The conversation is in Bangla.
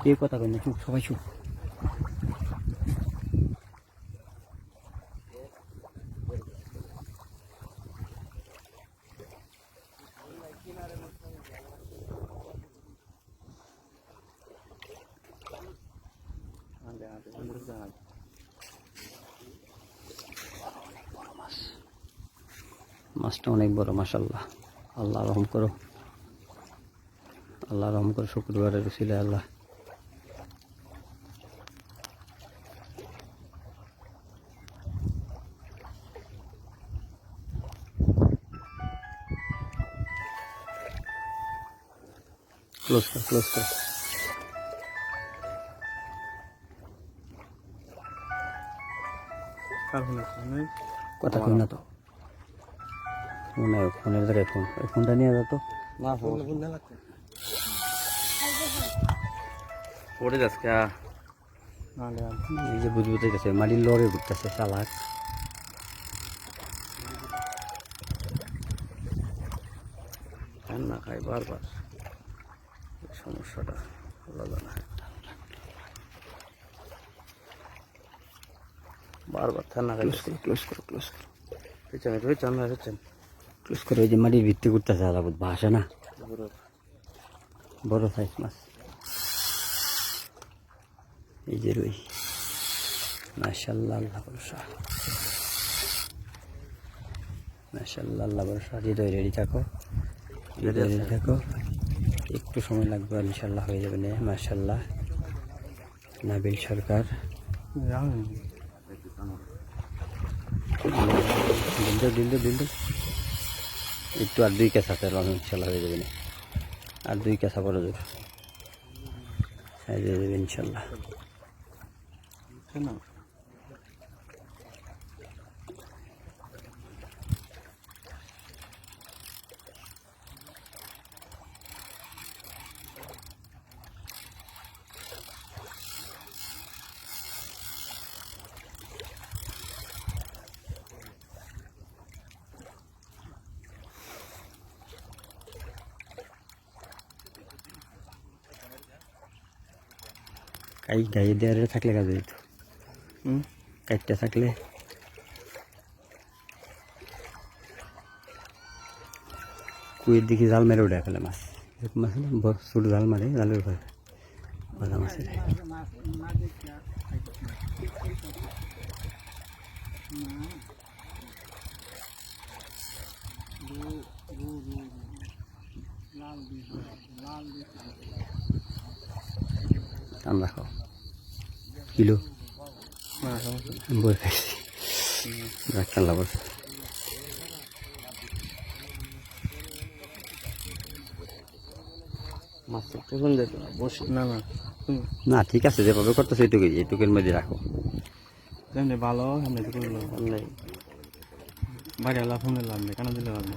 কেউ কথা কই না, চুপ, সবাই চুপ। মাছটা অনেক বড়, মাশাআল্লাহ। আল্লাহ রহম করো, আল্লাহ রহম করো, শুক্রবারের উসিলায় আল্লাহ। ক্লোজ কর, ক্লোজ কর। কথা কই না তো, ফোনের জায়গায় ফোন, ওই ফোনটা নিয়ে যেত না। পড়ে যাচ্ছে এই যে বুঝতে গেছে মাটির লড়ে ঘুরতেছে চালাক। না খাই বারবার, সমস্যাটা আলাদা না, বারবার ঠান্ডা খাই। ক্লোজ করো, ক্লোজ করো, পেছনে রয়েছে, আমরা রয়েছেন ক্লোজ করো। ওই যে মাটির ভিত্তি করতেছে আলাদা, ভাষা না, বড় সাইজ মাছ। এই যে রুই, মাশাআল্লাহ, আল্লাহ ভরসা, মাশাআল্লাহ, আল্লাহ ভরসা। হৃদয় রেডি থাকো, হৃদয় রেডি থাকো, একটু সময় লাগবে, ইনশাল্লাহ হয়ে যাবে। মাশাআল্লাহ, নাবিল সরকার। দিল একটু, আর 2 কেঁচা তেল ইনশাল্লাহ হয়ে যাবে। আর 2 কেঁচা বড় জোর হয়ে যাবে ইনশাল্লাহ। গায়ে দেয়ারে থাকলে কাজে দিত, কাইটটা থাকলে কুয়ের দিকে জাল মেরে উঠে ফেলে মাছ। এরকম মাছ না, বড় ছোট জাল মারে, জালের উপরে ভাজা মাছের। আমরা খাও কিলো বই খাইছি, ঠান্ডা পড়ছে। মাছ সুন্দর বসে না ঠিক আছে, যেভাবে করতেছে এটুকুই, এটুকের মধ্যে রাখো। যেমনি ভালো এমনি তো করলো নেই, বাড়ি আলা ফোনে লাভ নেই, কেন দিলে ভালো।